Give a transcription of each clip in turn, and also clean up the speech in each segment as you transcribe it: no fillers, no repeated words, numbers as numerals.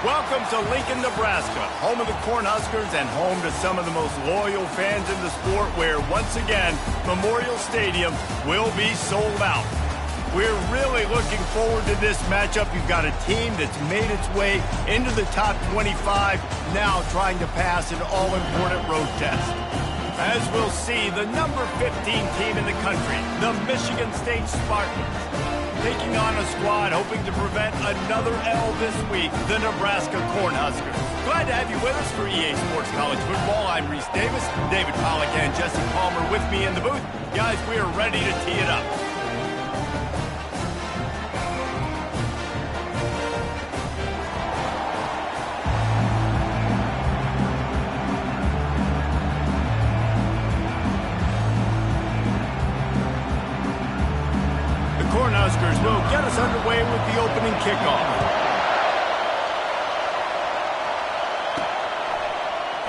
Welcome to Lincoln, Nebraska, home of the Cornhuskers and home to some of the most loyal fans in the sport where, once again, Memorial Stadium will be sold out. We're really looking forward to this matchup. You've got a team that's made its way into the top 25, now trying to pass an all-important road test. As we'll see, the number 15 team in the country, the Michigan State Spartans, taking on a squad hoping to prevent another L this week, the Nebraska Cornhuskers. Glad to have you with us for EA Sports College Football. I'm Reese Davis, David Pollack and Jesse Palmer with me in the booth. Guys, we are ready to tee it up. Cornhuskers will get us underway with the opening kickoff.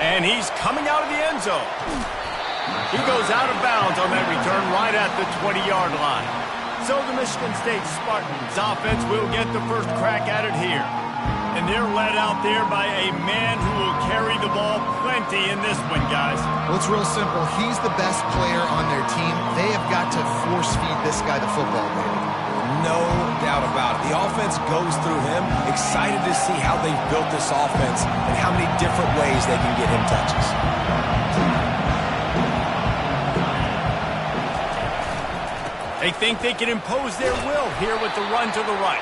And he's coming out of the end zone. He goes out of bounds on that return right at the 20-yard line. So the Michigan State Spartans offense will get the first crack at it here. And they're led out there by a man who will carry the ball plenty in this one, guys. Well, it's real simple. He's the best player on their team. They have got to force-feed this guy the football, baby. No doubt about it. The offense goes through him. Excited to see how they've built this offense and how many different ways they can get him touches. They think they can impose their will here with the run to the right.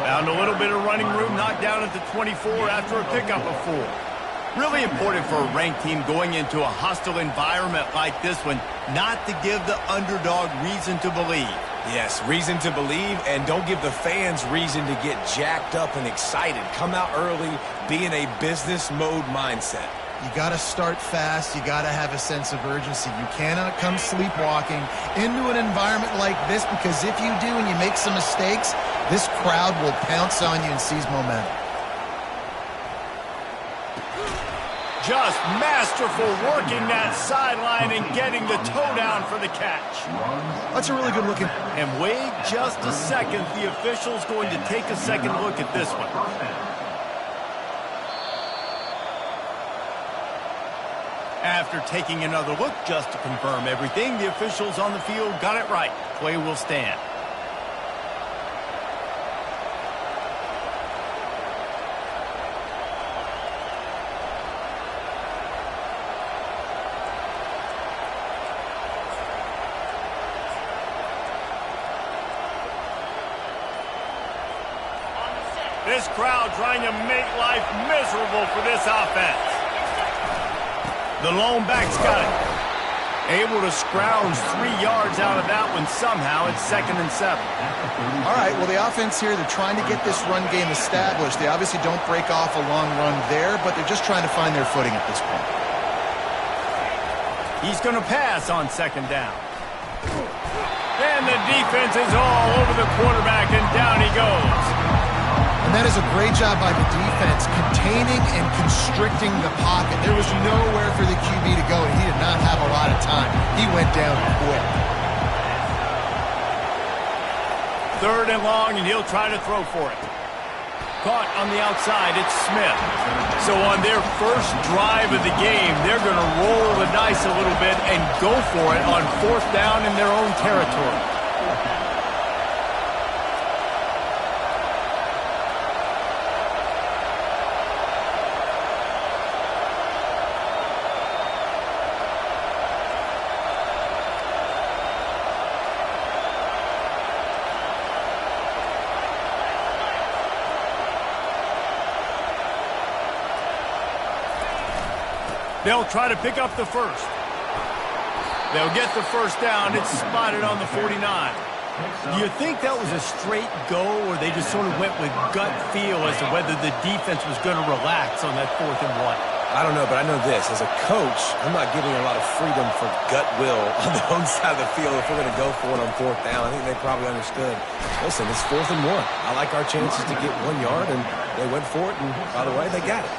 Found a little bit of running room, knocked down at the 24 after a pickup of 4. Really important for a ranked team going into a hostile environment like this one, not to give the underdog reason to believe. Yes, reason to believe, and don't give the fans reason to get jacked up and excited. Come out early, be in a business mode mindset. You got to start fast. You got to have a sense of urgency. You cannot come sleepwalking into an environment like this, because if you do and you make some mistakes, this crowd will pounce on you and seize momentum. Just masterful working that sideline and getting the toe down for the catch. That's a really good looking. And wait just a second. The official's going to take a second look at this one. After taking another look just to confirm everything, the officials on the field got it right. Play will stand. This crowd trying to make life miserable for this offense. The lone back's got it. Able to scrounge 3 yards out of that one somehow. It's 2nd and 7. All right, well, the offense here, they're trying to get this run game established. They obviously don't break off a long run there, but they're just trying to find their footing at this point. He's going to pass on 2nd down. And the defense is all over the quarterback, and down he goes. And that is a great job by the defense, containing and constricting the pocket. There was nowhere for the QB to go, and he did not have a lot of time. He went down quick. 3rd and long, and he'll try to throw for it. Caught on the outside, it's Smith. So on their first drive of the game, they're going to roll the dice a little bit and go for it on 4th down in their own territory. They'll try to pick up the first. They'll get the first down. It's spotted on the 49. Do you think that was a straight go, or they just sort of went with gut feel as to whether the defense was going to relax on that 4th and 1? I don't know, but I know this. As a coach, I'm not giving a lot of freedom for gut will on the own side of the field if we're going to go for it on 4th down. I think they probably understood. Listen, it's 4th and 1. I like our chances to get 1 yard, and they went for it, and by the way, they got it.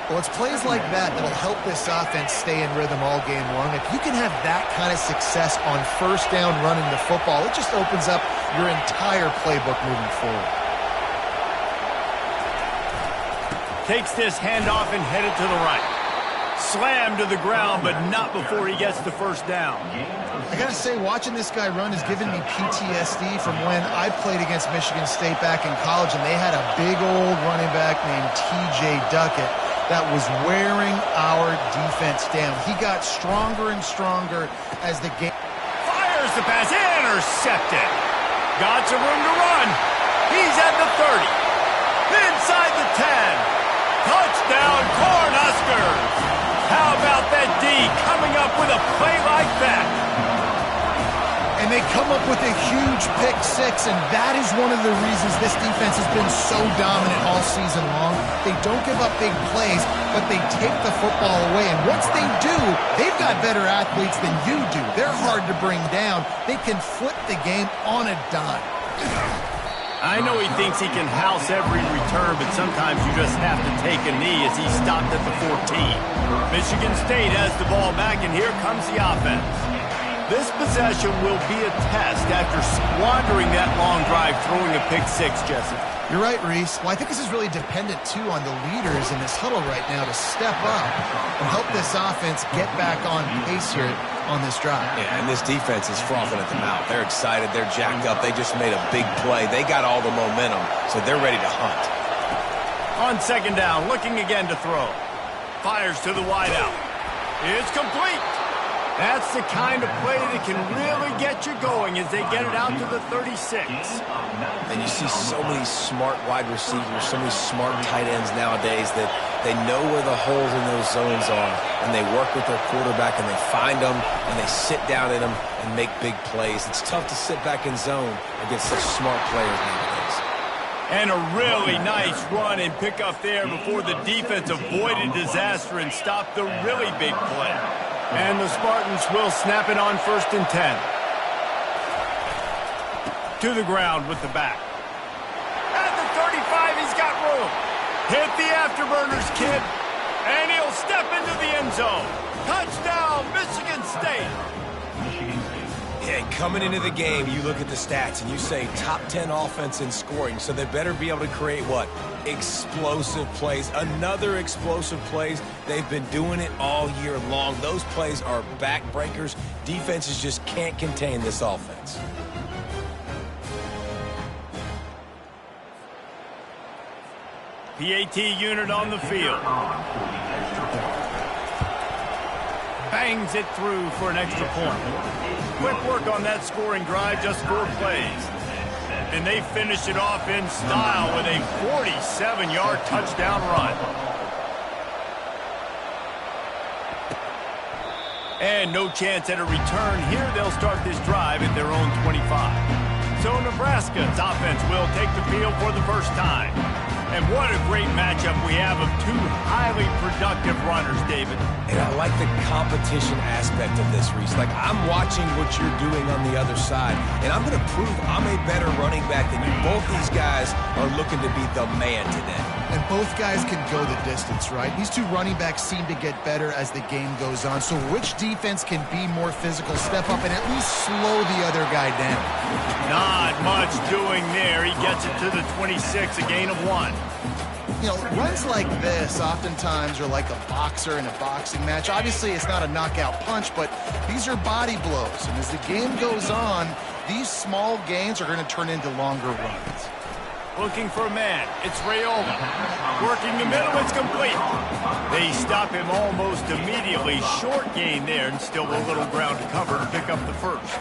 Well, it's plays like that that'll help this offense stay in rhythm all game long. If you can have that kind of success on 1st down running the football, it just opens up your entire playbook moving forward. Takes this handoff and headed to the right. Slammed to the ground, but not before he gets the first down. I gotta say, watching this guy run has given me PTSD from when I played against Michigan State back in college, and they had a big old running back named T.J. Duckett that was wearing our defense down. He got stronger and stronger as the game... Fires the pass, intercepted. Got some room to run. He's at the 30. Inside the 10. Touchdown, Cornhuskers. How about that D coming up with a play like that? And they come up with a huge pick six, and that is one of the reasons this defense has been so dominant all season long. They don't give up big plays, but they take the football away. And once they do, they've got better athletes than you do. They're hard to bring down. They can flip the game on a dime. I know he thinks he can house every return, but sometimes you just have to take a knee as he stopped at the 14. Michigan State has the ball back, and here comes the offense. This possession will be a test after squandering that long drive throwing a pick six, Jesse. You're right, Reese. Well, I think this is really dependent, too, on the leaders in this huddle right now to step up and help this offense get back on pace here on this drive. Yeah, and this defense is frothing at the mouth. They're excited. They're jacked up. They just made a big play. They got all the momentum, so they're ready to hunt. On second down, looking again to throw. Fires to the wideout. It's complete. That's the kind of play that can really get you going as they get it out to the 36. And you see so many smart wide receivers, so many smart tight ends nowadays that they know where the holes in those zones are, and they work with their quarterback, and they find them, and they sit down in them and make big plays. It's tough to sit back in zone against such smart players nowadays. And a really nice run and pick up there before the defense avoided disaster and stopped the really big play. And the Spartans will snap it on 1st and 10. To the ground with the back. At the 35, he's got room. Hit the afterburners, kid. And he'll step into the end zone. Touchdown, Michigan State. Yeah, coming into the game, you look at the stats and you say top 10 offense in scoring, so they better be able to create what? Explosive plays. Another explosive plays. They've been doing it all year long. Those plays are backbreakers. Defenses just can't contain this offense. PAT unit on the field. Bangs it through for an extra point. Quick work on that scoring drive, just 4 plays. And they finish it off in style with a 47-yard touchdown run. And no chance at a return here. They'll start this drive at their own 25. So Nebraska's offense will take the field for the first time. And what a great matchup we have of 2 highly productive runners, David. And I like the competition aspect of this, Reese. Like, I'm watching what you're doing on the other side, and I'm going to prove I'm a better running back than you. Both these guys are looking to be the man today. And both guys can go the distance, right? These 2 running backs seem to get better as the game goes on. So which defense can be more physical, step up, and at least slow the other guy down? Not much doing there. He gets it to the 26, a gain of 1. You know, runs like this oftentimes are like a boxer in a boxing match. Obviously, it's not a knockout punch, but these are body blows. And as the game goes on, these small gains are going to turn into longer runs. Looking for a man. It's Rayola. Working the middle. It's complete. They stop him almost immediately. Short gain there, and still a little ground to cover to pick up the first.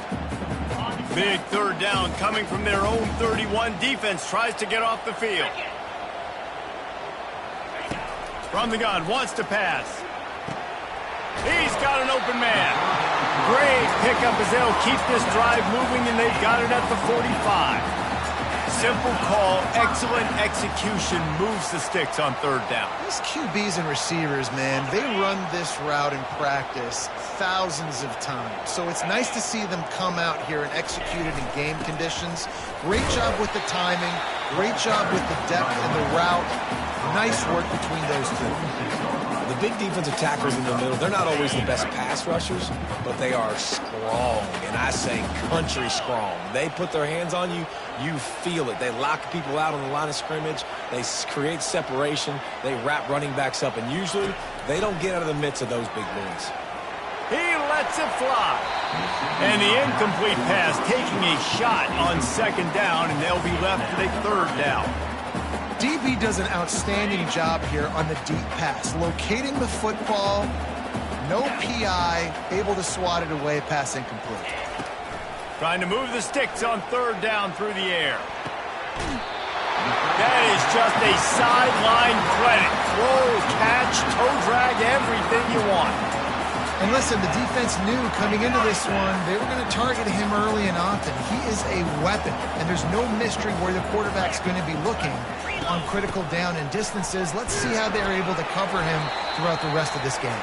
Big 3rd down coming from their own 31. Defense tries to get off the field. From the gun, wants to pass. He's got an open man. Great pickup as they'll keep this drive moving, and they've got it at the 45. Simple call, excellent execution, moves the sticks on 3rd down. These QBs and receivers, man, they run this route in practice thousands of times. So it's nice to see them come out here and execute it in game conditions. Great job with the timing, great job with the depth and the route. Nice work between those 2. The The big defensive tackles in the middle, they're not always the best pass rushers, but they are strong, and I say country strong. They put their hands on you, you feel it. They lock people out on the line of scrimmage. They create separation. They wrap running backs up, and usually they don't get out of the midst of those big boys. He lets it fly. And the incomplete pass taking a shot on second down, and they'll be left with a third down. DB does an outstanding job here on the deep pass, locating the football, no PI, able to swat it away, pass incomplete. Trying to move the sticks on third down through the air. That is just a sideline credit. Throw, catch, toe drag, everything you want. And listen, the defense knew coming into this one, they were going to target him early and often. He is a weapon, and there's no mystery where the quarterback's going to be looking on critical down and distances. Let's see how they're able to cover him throughout the rest of this game.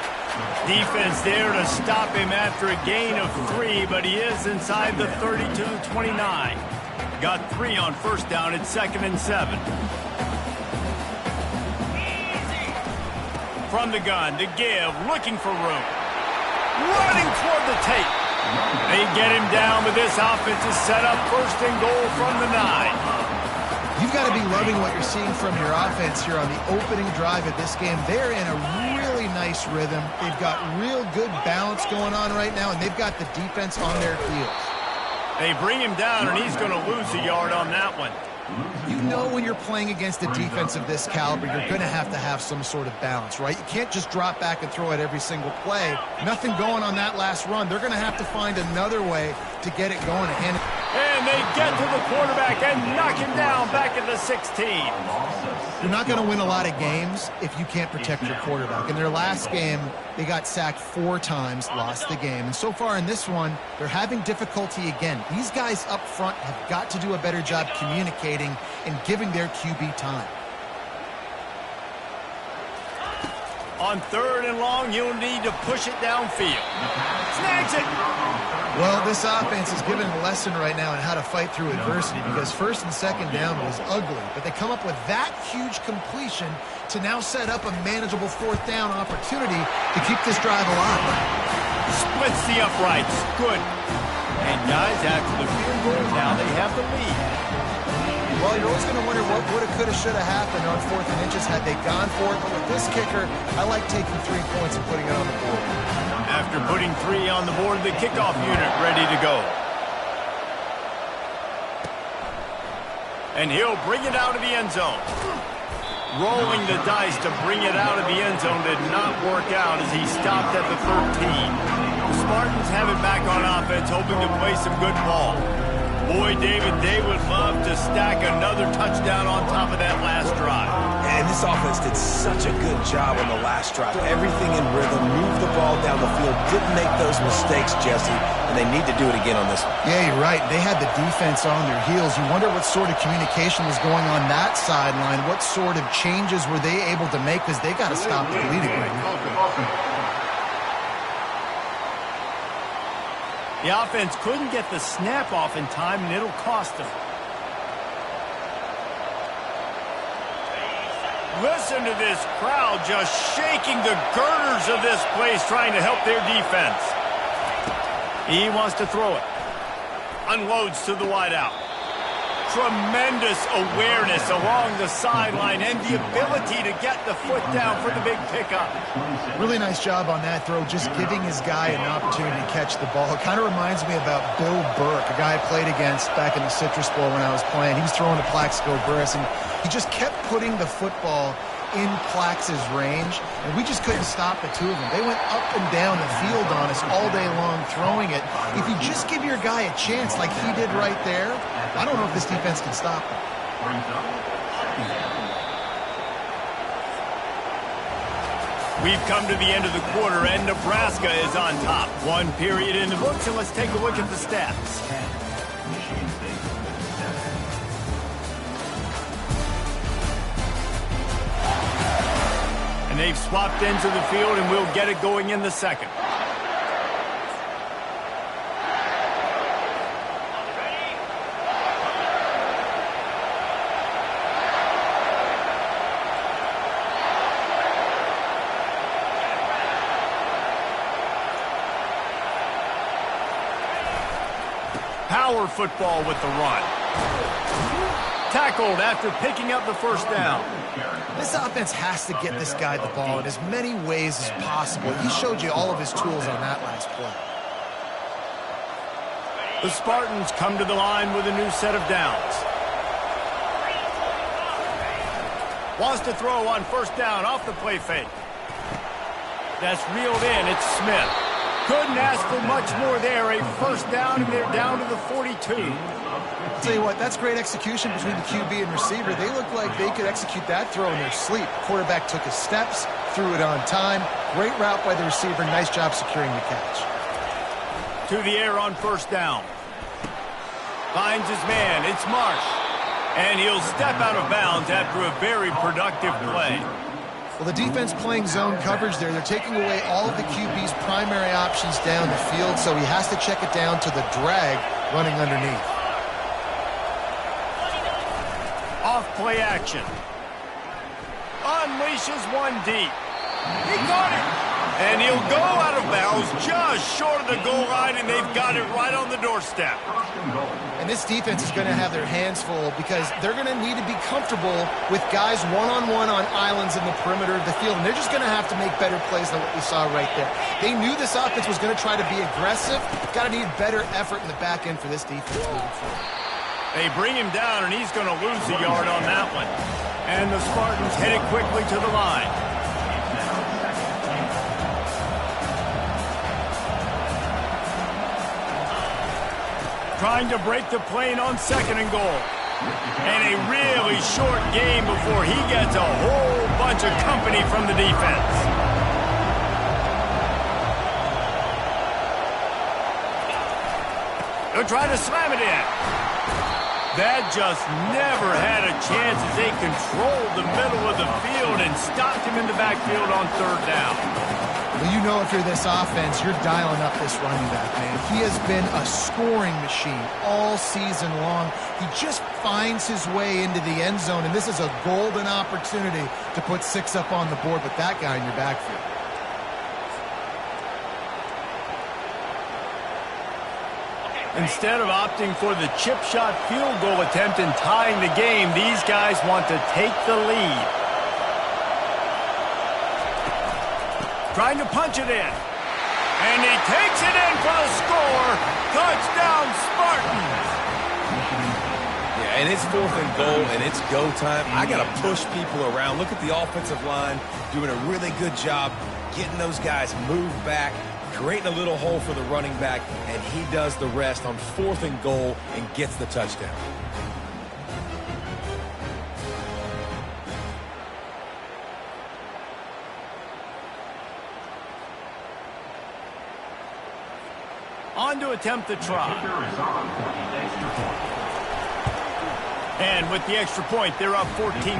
Defense there to stop him after a gain of 3, but he is inside the 32-29. Got 3 on first down at 2nd and 7. From the gun to give, looking for room. Running toward the tape. They get him down, but this offense is set up 1st and goal from the 9. You've got to be loving what you're seeing from your offense here on the opening drive of this game. They're in a really nice rhythm. They've got real good balance going on right now, and they've got the defense on their heels. They bring him down, and he's going to lose a yard on that one. You know when you're playing against a defense of this caliber, you're going to have some sort of balance, right? You can't just drop back and throw it every single play. Nothing going on that last run. They're going to have to find another way to get it going. And they get to the quarterback and knock him down back at the 16. You're not going to win a lot of games if you can't protect your quarterback. In their last game, they got sacked 4 times, lost the game. And so far in this one, they're having difficulty again. These guys up front have got to do a better job communicating and giving their QB time. On 3rd and long, you'll need to push it downfield. Snags it. Well, this offense is given a lesson right now on how to fight through adversity because 1st and 2nd down was ugly, but they come up with that huge completion to now set up a manageable 4th down opportunity to keep this drive alive. Splits the uprights. Good. And guys, after the field goal, now they have the lead. Well, you're always going to wonder what woulda, coulda, shoulda happened on 4th and inches had they gone for it. But with this kicker, I like taking 3 points and putting it on the board. After putting 3 on the board, the kickoff unit ready to go. And he'll bring it out of the end zone. Rolling the dice to bring it out of the end zone did not work out as he stopped at the 13. The Spartans have it back on offense, hoping to play some good ball. Boy, David, they would love to stack another touchdown on top of that last drive. And this offense did such a good job on the last drive. Everything in rhythm, moved the ball down the field, didn't make those mistakes, Jesse, and they need to do it again on this one. Yeah, you're right. They had the defense on their heels. You wonder what sort of communication was going on that sideline. What sort of changes were they able to make because they got to stop the bleeding right now. The offense couldn't get the snap off in time, and it'll cost them. Listen to this crowd just shaking the girders of this place, trying to help their defense. He wants to throw it. Unloads to the wideout. Tremendous awareness along the sideline and the ability to get the foot down for the big pickup. Really nice job on that throw, just giving his guy an opportunity to catch the ball. It kind of reminds me about Bill Burke, a guy I played against back in the Citrus Bowl when I was playing. He was throwing to Plaxico Burris, and he just kept putting the football in Plax's range, and we just couldn't stop the two of them. They went up and down the field on us all day long throwing it. If you just give your guy a chance like he did right there, I don't know if this defense can stop him. We've come to the end of the quarter, and Nebraska is on top. 1 period in the books, and let's take a look at the stats. And they've swapped into the field, and we'll get it going in the second. power football with the run. Tackled after picking up the first down. This offense has to get this guy the ball in as many ways as possible. He showed you all of his tools on that last play. The Spartans come to the line with a new set of downs. Wants to throw on first down off the play fake. That's reeled in. It's Smith. Couldn't ask for much more there. A first down, and they're down to the 42. I'll tell you what, that's great execution between the QB and receiver. They look like they could execute that throw in their sleep. Quarterback took his steps, threw it on time. Great route by the receiver. Nice job securing the catch. To the air on first down. Finds his man. It's Marsh. And he'll step out of bounds after a very productive play. Well, the defense playing zone coverage there. They're taking away all of the QB's primary options down the field, so he has to check it down to the drag running underneath. Off play action. Unleashes one deep. He got it. And he'll go out of bounds just short of the goal line, and they've got it right on the doorstep. And this defense is going to have their hands full because they're going to need to be comfortable with guys one-on-one on islands in the perimeter of the field. And they're just going to have to make better plays than what we saw right there. They knew this offense was going to try to be aggressive. Got to need better effort in the back end for this defense moving forward. They bring him down, and he's going to lose a yard on that one. And the Spartans headed quickly to the line. Trying to break the plane on second and goal. And a really short game before he gets a whole bunch of company from the defense. They'll try to slam it in. That just never had a chance as they controlled the middle of the field and stopped him in the backfield on third down. Well, you know if you're this offense, you're dialing up this running back, man. He has been a scoring machine all season long. He just finds his way into the end zone, and this is a golden opportunity to put 6 up on the board with that guy in your backfield. Instead of opting for the chip shot field goal attempt and tying the game, these guys want to take the lead. Trying to punch it in. And he takes it in for the score. Touchdown, Spartans. Yeah, and it's 4th and goal, and it's go time. I got to push people around. Look at the offensive line doing a really good job getting those guys moved back, creating a little hole for the running back, and he does the rest on 4th and goal and gets the touchdown. On to attempt the try. And with the extra point, they're up 14-10.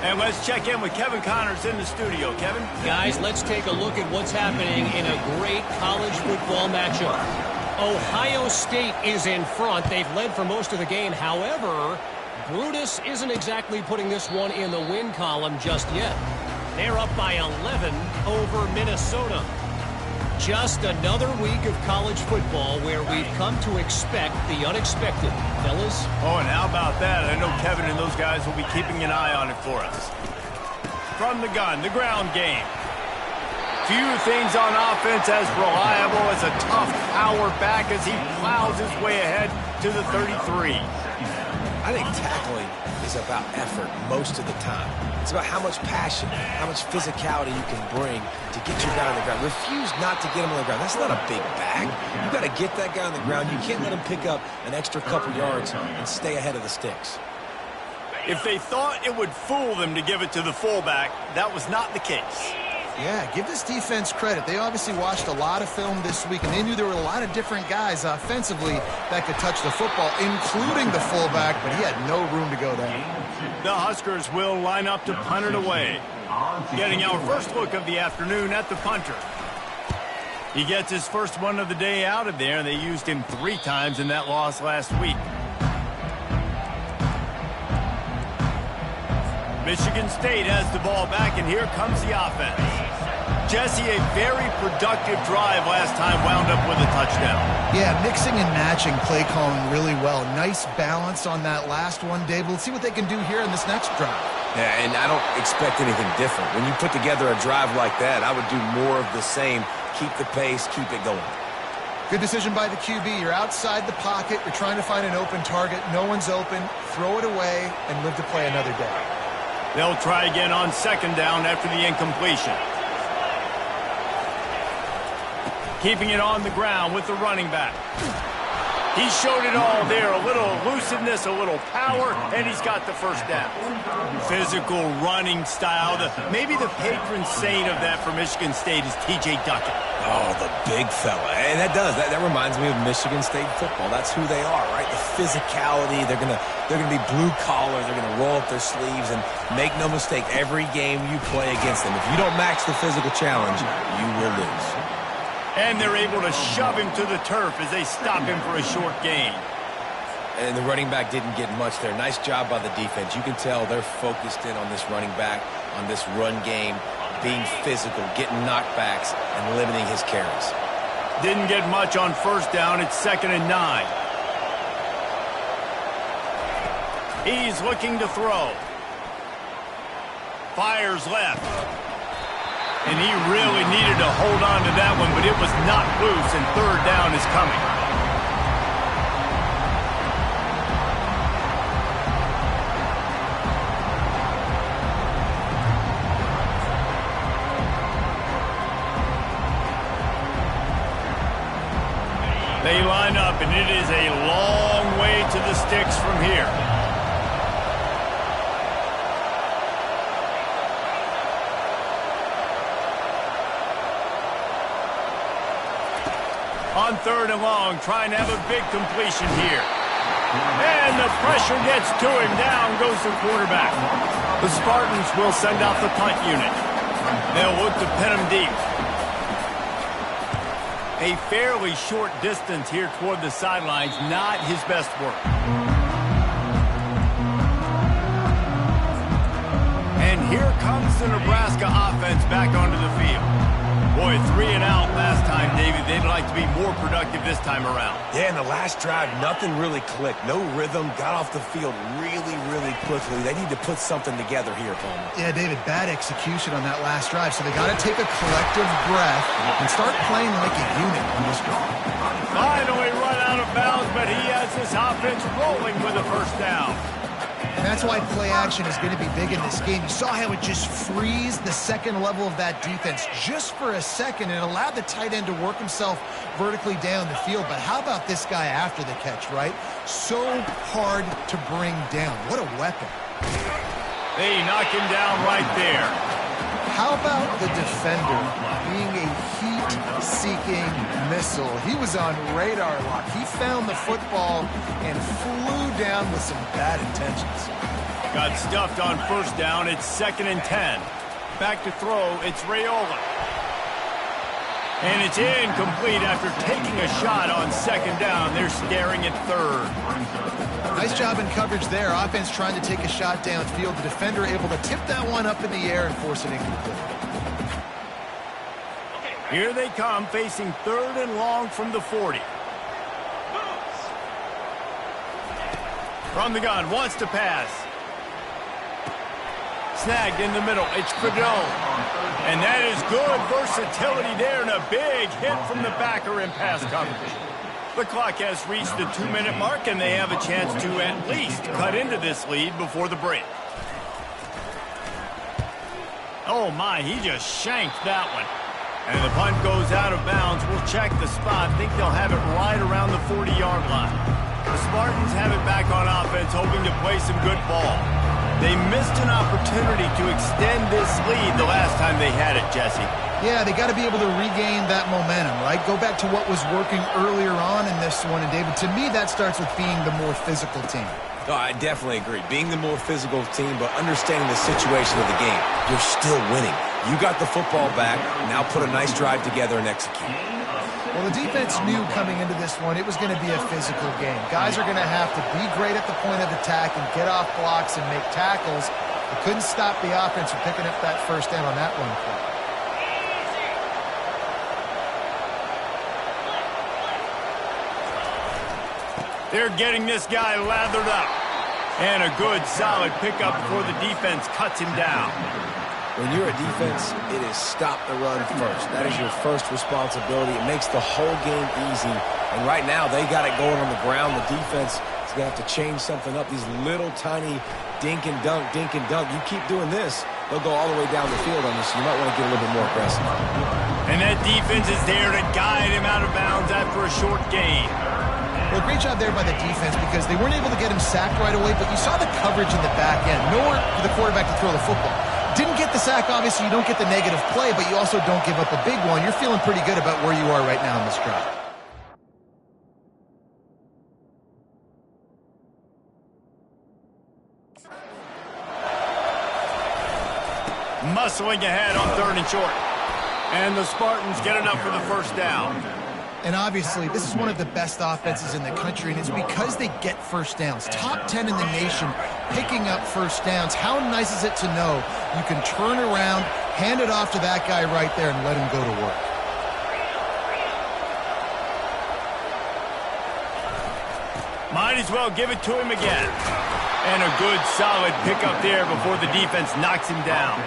And let's check in with Kevin Connors in the studio. Kevin? Guys, let's take a look at what's happening in a great college football matchup. Ohio State is in front. They've led for most of the game. However, Brutus isn't exactly putting this one in the win column just yet. They're up by 11 over Minnesota. Just another week of college football where we've come to expect the unexpected. Fellas? Oh, and how about that? I know Kevin and those guys will be keeping an eye on it for us. From the gun, the ground game. Few things on offense as reliable as a tough power back as he plows his way ahead to the 33. I think tackling is about effort most of the time. It's about how much passion, how much physicality you can bring to get your guy on the ground. Refuse not to get him on the ground. That's not a big bag. You've got to get that guy on the ground. You can't let him pick up an extra couple yards and stay ahead of the sticks. If they thought it would fool them to give it to the fullback, that was not the case. Yeah, give this defense credit. They obviously watched a lot of film this week, and they knew there were a lot of different guys offensively that could touch the football, including the fullback, but he had no room to go there. The Huskers will line up to punt it away. Getting our first look of the afternoon at the punter. He gets his first one of the day out of there. They used him 3 times in that loss last week. Michigan State has the ball back, and here comes the offense. Jesse, a very productive drive last time wound up with a touchdown. Yeah, mixing and matching play calling really well. Nice balance on that last one, Dave. Let's see what they can do here in this next drive. Yeah, and I don't expect anything different. When you put together a drive like that, I would do more of the same. Keep the pace, keep it going. Good decision by the QB. You're outside the pocket. You're trying to find an open target. No one's open. Throw it away and live to play another day. They'll try again on second down after the incompletion. Keeping it on the ground with the running back. He showed it all there. A little elusiveness, a little power, and he's got the first down. Physical running style. Maybe the patron saint of that for Michigan State is T.J. Duckett. Oh, the big fella. And that reminds me of Michigan State football. That's who they are, right? The physicality. They're gonna be blue collar. They're gonna roll up their sleeves, and make no mistake, every game you play against them, if you don't match the physical challenge, you will lose. And they're able to shove him to the turf as they stop him for a short gain. And the running back didn't get much there. Nice job by the defense. You can tell they're focused in on this running back, on this run game, being physical, getting knockbacks, and limiting his carries. Didn't get much on first down. It's 2nd and 9. He's looking to throw. Fires left. And he really needed to hold on to that one, but it was not loose, and third down is coming. They line up, and it is a long way to the sticks from here. On 3rd and long, trying to have a big completion here. And the pressure gets to him. Down goes the quarterback. The Spartans will send out the punt unit. They'll look to pin him deep. A fairly short distance here toward the sidelines. Not his best work. And here comes the Nebraska offense back onto the field. Boy, 3 and out last time, David. They'd like to be more productive this time around. Yeah, in the last drive, nothing really clicked. No rhythm. Got off the field really, really quickly. They need to put something together here, Palmer. Yeah, David, bad execution on that last drive. So they got to take a collective breath and start playing like a unit on this drive. Finally run out of bounds, but he has this offense rolling with a first down. And that's why play action is going to be big in this game. You saw how it just frees the second level of that defense just for a second and allowed the tight end to work himself vertically down the field. But how about this guy after the catch, right? So hard to bring down. What a weapon. They knock him down right there. How about the defender being a heat-seeking missile? He was on radar lock. He found the football and flew down with some bad intentions. Got stuffed on first down. It's 2nd and 10. Back to throw. It's Raiola. And it's incomplete after taking a shot on 2nd down. They're staring at 3rd. Nice job in coverage there. Offense trying to take a shot downfield. The defender able to tip that one up in the air and force it incomplete. Here they come, facing 3rd and long from the 40. From the gun, wants to pass. Snagged in the middle. It's Credone. And that is good versatility there, and a big hit from the backer in pass coverage. The clock has reached the 2-minute mark, and they have a chance to at least cut into this lead before the break. Oh, my, he just shanked that one. And the punt goes out of bounds. We'll check the spot. Think they'll have it right around the 40-yard line. The Spartans have it back on offense, hoping to play some good ball. They missed an opportunity to extend this lead the last time they had it, Jesse. Yeah, they got to be able to regain that momentum, right? Go back to what was working earlier on in this one. And, David, to me, that starts with being the more physical team. Oh, I definitely agree. Being the more physical team, but understanding the situation of the game. You're still winning. You got the football back. Now put a nice drive together and execute. Well, the defense knew coming into this one it was going to be a physical game. Guys are going to have to be great at the point of attack and get off blocks and make tackles. They couldn't stop the offense from picking up that first down on that one play. They're getting this guy lathered up. And a good, solid pickup before the defense cuts him down. When you're a defense, it is stop the run first. That is your first responsibility. It makes the whole game easy. And right now, they got it going on the ground. The defense is going to have to change something up. These little tiny dink and dunk, dink and dunk. You keep doing this, they'll go all the way down the field on this. So you might want to get a little bit more aggressive. And that defense is there to guide him out of bounds after a short gain. Well, great job there by the defense because they weren't able to get him sacked right away, but you saw the coverage in the back end. Nowhere for the quarterback to throw the football. Didn't get the sack, obviously. You don't get the negative play, but you also don't give up a big one. You're feeling pretty good about where you are right now in this drive. Muscling ahead on 3rd and short. And the Spartans get enough for the first down. And obviously, this is one of the best offenses in the country, and it's because they get first downs. Top 10 in the nation, picking up first downs. How nice is it to know you can turn around, hand it off to that guy right there, and let him go to work. Might as well give it to him again. And a good, solid pickup there before the defense knocks him down.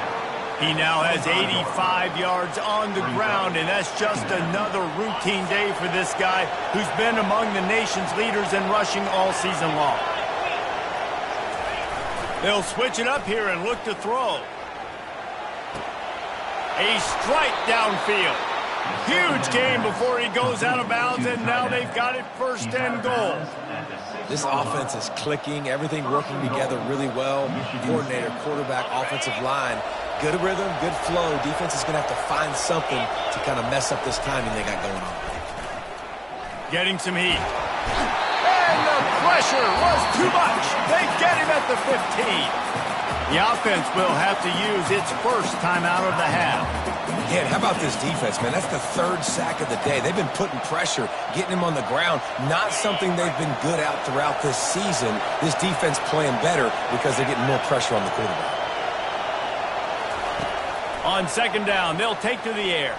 He now has 85 yards on the ground, and that's just another routine day for this guy who's been among the nation's leaders in rushing all season long. They'll switch it up here and look to throw. A strike downfield. Huge game before he goes out of bounds, and now they've got it 1st and goal. This offense is clicking, everything working together really well. Coordinator, quarterback, offensive line. Good rhythm, good flow. Defense is going to have to find something to kind of mess up this timing they got going on. Getting some heat. And the pressure was too much. They get him at the 15. The offense will have to use its first timeout of the half. Yeah, how about this defense, man? That's the 3rd sack of the day. They've been putting pressure, getting him on the ground. Not something they've been good at throughout this season. This defense playing better because they're getting more pressure on the quarterback. On 2nd down, they'll take to the air.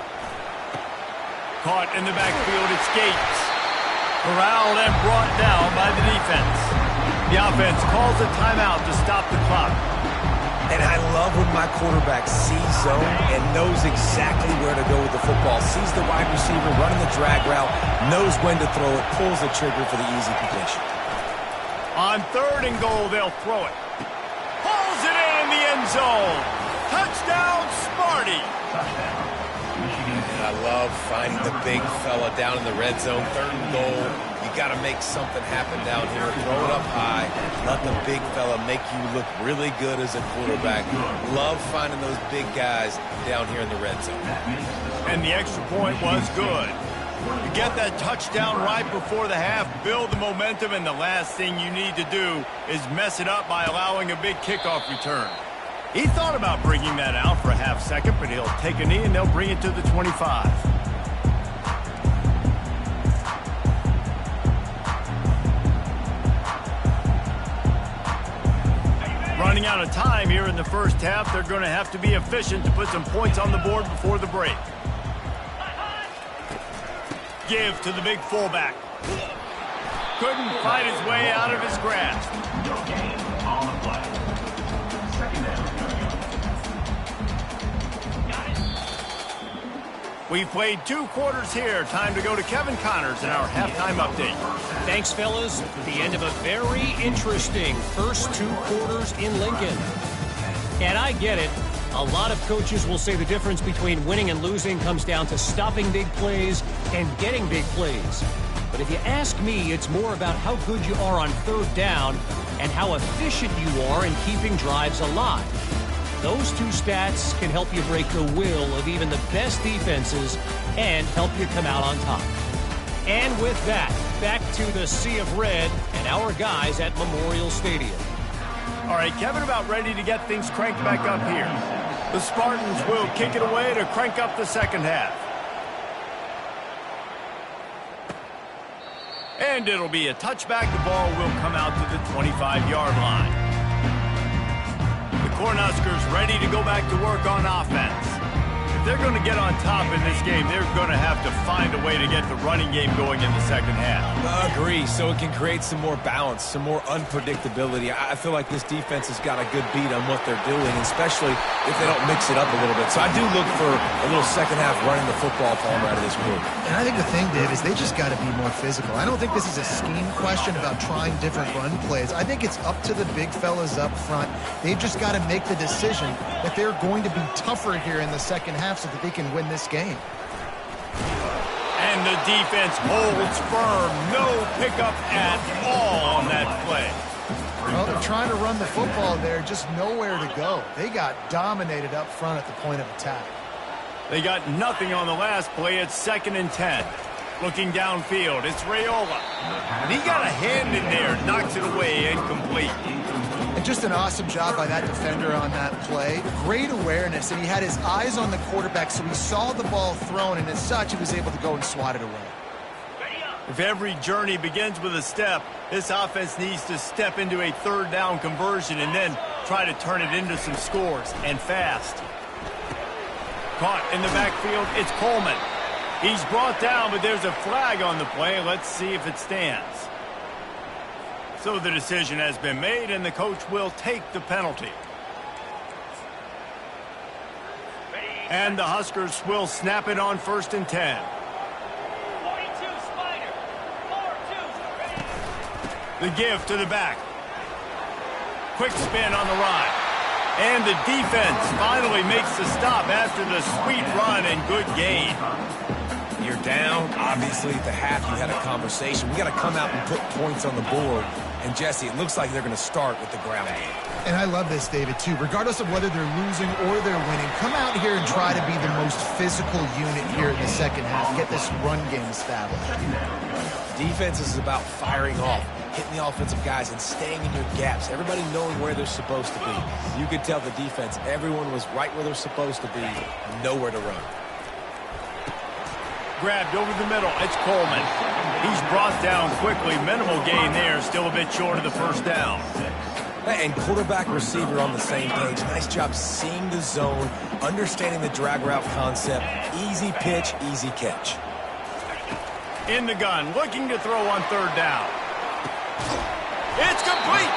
Caught in the backfield, it's Gates. Corralled and brought down by the defense. The offense calls a timeout to stop the clock. And I love when my quarterback sees zone and knows exactly where to go with the football. Sees the wide receiver running the drag route, knows when to throw it, pulls the trigger for the easy completion. On 3rd and goal, they'll throw it. Pulls it in the end zone. Touchdown, Sparty. And I love finding the big fella down in the red zone. 3rd and goal. You got to make something happen down here. Throw it up high. Let the big fella make you look really good as a quarterback. Love finding those big guys down here in the red zone. And the extra point was good. You get that touchdown right before the half, build the momentum, and the last thing you need to do is mess it up by allowing a big kickoff return. He thought about bringing that out for a half second, but he'll take a knee and they'll bring it to the 25. Running out of time here in the first half, they're going to have to be efficient to put some points on the board before the break. Give to the big fullback. Couldn't fight his way out of his grasp. We've played 2 quarters here. Time to go to Kevin Connors in our halftime update. Thanks, fellas. The end of a very interesting first 2 quarters in Lincoln. And I get it. A lot of coaches will say the difference between winning and losing comes down to stopping big plays and getting big plays. But if you ask me, it's more about how good you are on 3rd down and how efficient you are in keeping drives alive. Those 2 stats can help you break the will of even the best defenses and help you come out on top. And with that, back to the Sea of Red and our guys at Memorial Stadium. All right, Kevin, about ready to get things cranked back up here. The Spartans will kick it away to crank up the second half. And it'll be a touchback. The ball will come out to the 25-yard line. The Cornhuskers ready to go back to work on offense. If they're going to get on top in this game, they're going to have to find a way to get the running game going in the second half. Agree, so it can create some more balance, some more unpredictability. I feel like this defense has got a good beat on what they're doing, especially if they don't mix it up a little bit. So I do look for a little second half running the football Palmer out of this group. And I think the thing, Dave, is they just got to be more physical. I don't think this is a scheme question about trying different run plays. I think it's up to the big fellas up front. They've just got to make the decision that they're going to be tougher here in the second half so that they can win this game. And the defense holds firm. No pickup at all on that play. Well, they're trying to run the football there, just nowhere to go. They got dominated up front at the point of attack. They got nothing on the last play. It's 2nd and 10. Looking downfield, it's Raiola. And he got a hand in there, knocks it away, incomplete. And just an awesome job by that defender on that play. Great awareness, and he had his eyes on the quarterback, so he saw the ball thrown, and as such, he was able to go and swat it away. If every journey begins with a step, this offense needs to step into a 3rd down conversion and then try to turn it into some scores, and fast. Caught in the backfield, it's Coleman. He's brought down, but there's a flag on the play. Let's see if it stands. So the decision has been made, and the coach will take the penalty. And the Huskers will snap it on 1st and 10. The give to the back. Quick spin on the ride. And the defense finally makes the stop after the sweet run and good gain. You're down. Obviously, at the half, you had a conversation. We got to come out and put points on the board. And, Jesse, it looks like they're going to start with the ground game. And I love this, David, too. Regardless of whether they're losing or they're winning, come out here and try to be the most physical unit here in the second half. Get this run game established. Defense is about firing off, hitting the offensive guys, and staying in your gaps. Everybody knowing where they're supposed to be. You could tell the defense, everyone was right where they're supposed to be, nowhere to run. Grabbed over the middle. It's Coleman. He's brought down quickly. Minimal gain there. Still a bit short of the 1st down. And quarterback receiver on the same page. Nice job seeing the zone, understanding the drag route concept. Easy pitch, easy catch. In the gun, looking to throw on 3rd down. It's complete.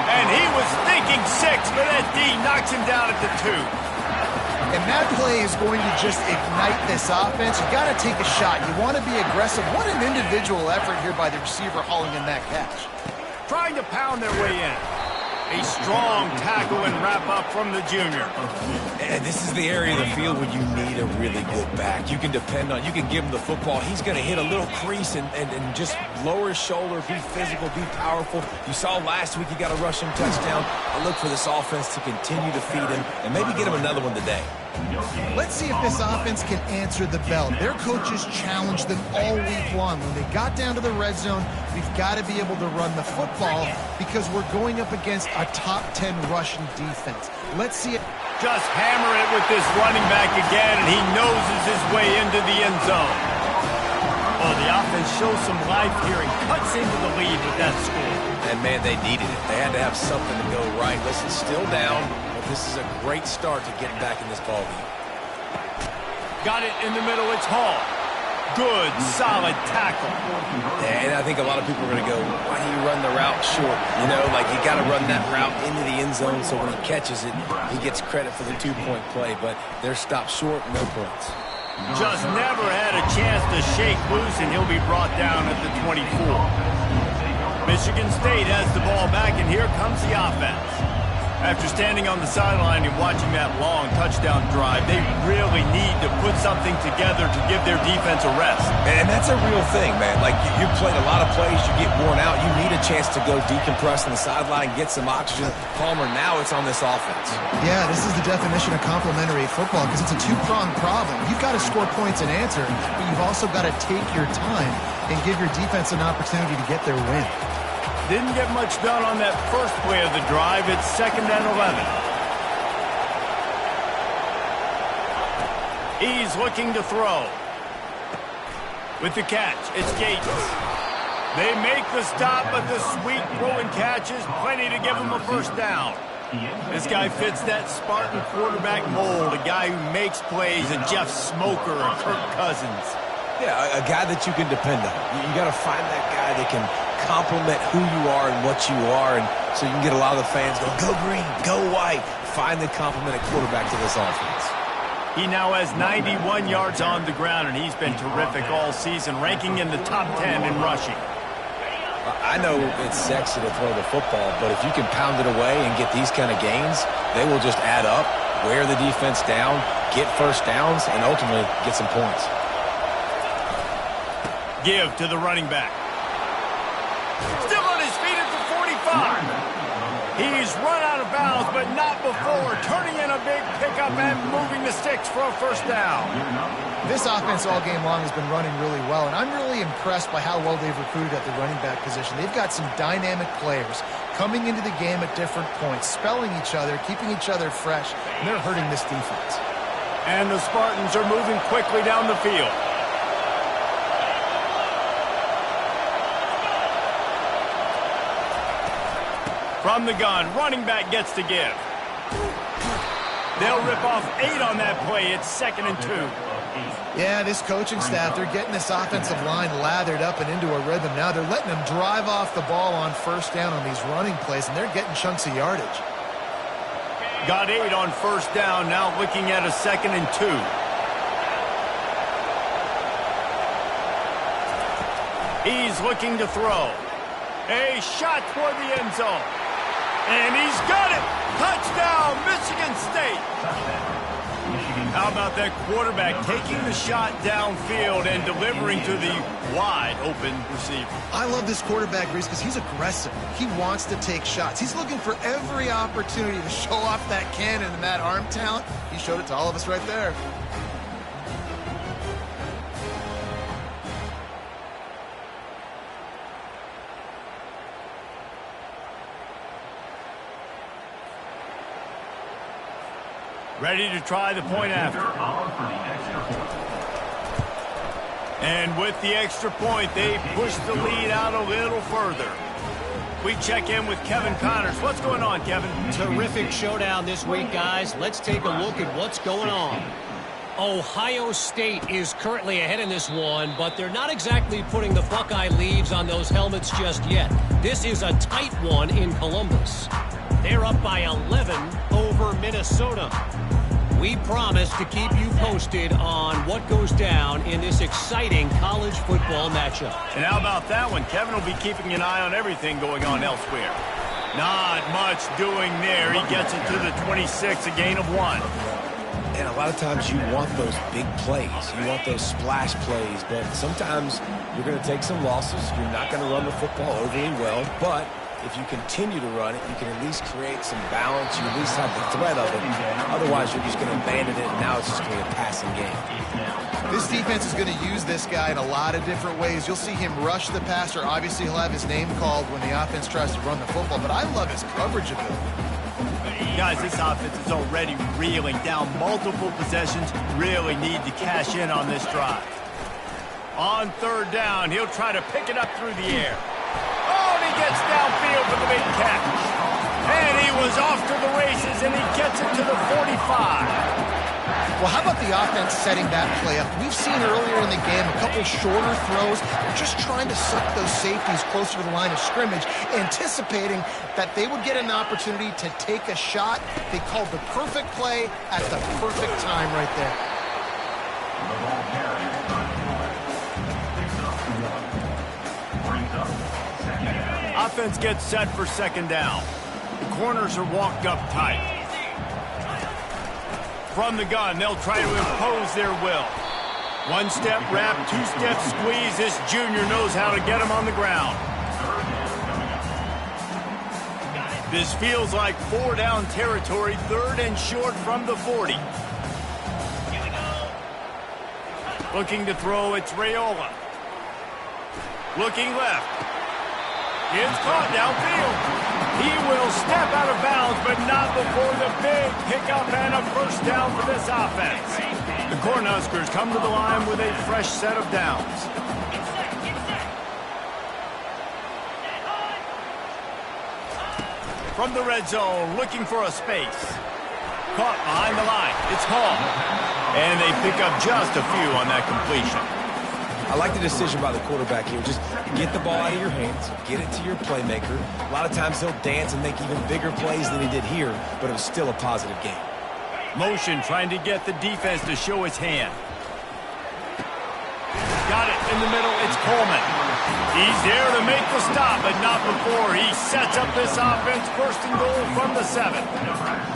And he was thinking 6, but that D knocks him down at the 2. And that play is going to just ignite this offense. You got to take a shot. You want to be aggressive. What an individual effort here by the receiver hauling in that catch. Trying to pound their way in. A strong tackle and wrap up from the junior. And this is the area of the field where you need a really good back. You can depend on, you can give him the football. He's going to hit a little crease and just lower his shoulder, be physical, be powerful. You saw last week he got a rushing touchdown. I look for this offense to continue to feed him and maybe get him another one today. Let's see if this offense can answer the bell. Their coaches challenged them all week long. When they got down to the red zone, we've got to be able to run the football because we're going up against a top 10 Russian defense. Let's see it. Just hammer it with this running back again, and he noses his way into the end zone. Well, the offense shows some life here and cuts into the lead with that score. And, man, they needed it. They had to have something to go right. Listen, still down. This is a great start to getting back in this ballgame. Got it in the middle. It's Hall. Good, solid tackle. And I think a lot of people are going to go, why do you run the route short? You know, like you got to run that route into the end zone so when he catches it, he gets credit for the 2-point play. But they're stopped short, no points. Just never had a chance to shake loose, and he'll be brought down at the 24. Michigan State has the ball back, and here comes the offense. After standing on the sideline and watching that long touchdown drive, they really need to put something together to give their defense a rest. And that's a real thing, man. Like, you played a lot of plays, you get worn out, you need a chance to go decompress on the sideline, get some oxygen. Palmer, now it's on this offense. Yeah, this is the definition of complementary football because it's a two-pronged problem. You've got to score points and answer, but you've also got to take your time and give your defense an opportunity to get their win. Didn't get much done on that first play of the drive. It's 2nd and 11. He's looking to throw. With the catch, it's Gates. They make the stop, but the sweet throw and catch is plenty to give him a 1st down. This guy fits that Spartan quarterback mold, a guy who makes plays, a Jeff Smoker or Kirk Cousins. Yeah, a guy that you can depend on. You got to find that guy that can complement who you are and what you are, and so you can get a lot of the fans going, go green, go white. Find the complemented quarterback to this offense. He now has 91 yards on the ground, and he's been terrific all season, ranking in the top 10 in rushing. I know it's sexy to throw the football, but if you can pound it away and get these kind of gains, they will just add up, wear the defense down, get first downs, and ultimately get some points. Give to the running back. Still on his feet at the 45. He's run out of bounds, but not before turning in a big pickup and moving the sticks for a first down. This offense all game long has been running really well, and I'm really impressed by how well they've recruited at the running back position. They've got some dynamic players coming into the game at different points, spelling each other, keeping each other fresh, and they're hurting this defense. And the Spartans are moving quickly down the field. From the gun, running back gets to give. They'll rip off 8 on that play. It's 2nd and 2. Yeah, this coaching staff, they're getting this offensive line lathered up and into a rhythm now. They're letting them drive off the ball on first down on these running plays, and they're getting chunks of yardage. Got 8 on first down, now looking at a 2nd and 2. He's looking to throw. A shot toward the end zone. And he's got it! Touchdown, Michigan State! How about that quarterback taking the shot downfield and delivering to the wide-open receiver? I love this quarterback, Reese, because he's aggressive. He wants to take shots. He's looking for every opportunity to show off that cannon and that arm talent. He showed it to all of us right there. Ready to try the point after. And with the extra point, they push the lead out a little further. We check in with Kevin Connors. What's going on, Kevin? Terrific showdown this week, guys. Let's take a look at what's going on. Ohio State is currently ahead in this one, but they're not exactly putting the Buckeye leaves on those helmets just yet. This is a tight one in Columbus. They're up by 11 over Minnesota. We promise to keep you posted on what goes down in this exciting college football matchup. And how about that one? Kevin will be keeping an eye on everything going on elsewhere. Not much doing there. He gets it to the 26, a gain of 1. And a lot of times you want those big plays. You want those splash plays, but sometimes you're going to take some losses. You're not going to run the football overly well, but if you continue to run it, you can at least create some balance. You at least have the threat of it. Otherwise, you're just going to abandon it, and now it's just going to be a passing game. This defense is going to use this guy in a lot of different ways. You'll see him rush the passer. Obviously, he'll have his name called when the offense tries to run the football, but I love his coverage ability. Guys, this offense is already reeling down multiple possessions. Really need to cash in on this drive. On 3rd down, he'll try to pick it up through the air. Oh, and he gets downfield for the big catch. And he was off to the races, and he gets it to the 45. Well, how about the offense setting that play up? We've seen earlier in the game a couple shorter throws. They're just trying to suck those safeties closer to the line of scrimmage, anticipating that they would get an opportunity to take a shot. They called the perfect play at the perfect time right there. Offense gets set for 2nd down. The corners are walked up tight. From the gun, they'll try to impose their will. 1-step wrap, 2-step squeeze. This junior knows how to get him on the ground. This feels like 4-down territory, 3rd and short from the 40. Looking to throw, it's Raiola. Looking left. It's caught downfield. He will step out of bounds, but not before the big pickup and a first down for this offense. The Cornhuskers come to the line with a fresh set of downs. from the red zone, looking for a space. Caught behind the line. It's Hall. And they pick up just a few on that completion. I like the decision by the quarterback here. Just get the ball out of your hands, get it to your playmaker. A lot of times he'll dance and make even bigger plays than he did here, but it was still a positive game. Motion trying to get the defense to show his hand. Got it in the middle. It's Coleman. He's there to make the stop, but not before he sets up this offense. First and goal from the 7.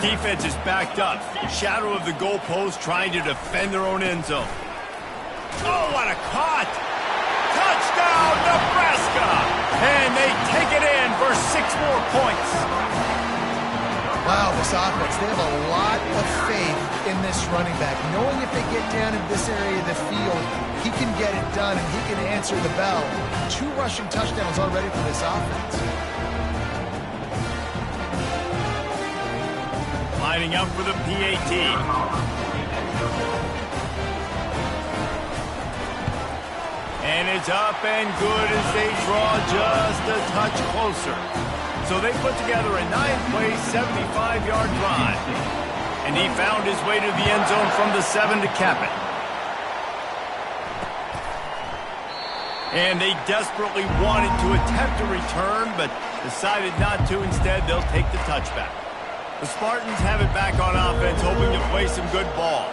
Defense is backed up. Shadow of the goalpost trying to defend their own end zone. Oh, what a caught! Touchdown, Nebraska! And they take it in for 6 more points. Wow, this offense, they have a lot of faith in this running back, knowing if they get down in this area of the field, he can get it done and he can answer the bell. 2 rushing touchdowns already for this offense. Lining up for the PAT. And it's up and good as they draw just a touch closer. So they put together a 9-play, 75-yard drive. And he found his way to the end zone from the 7 to cap it. And they desperately wanted to attempt a return, but decided not to. Instead, they'll take the touchback. The Spartans have it back on offense, hoping to play some good ball.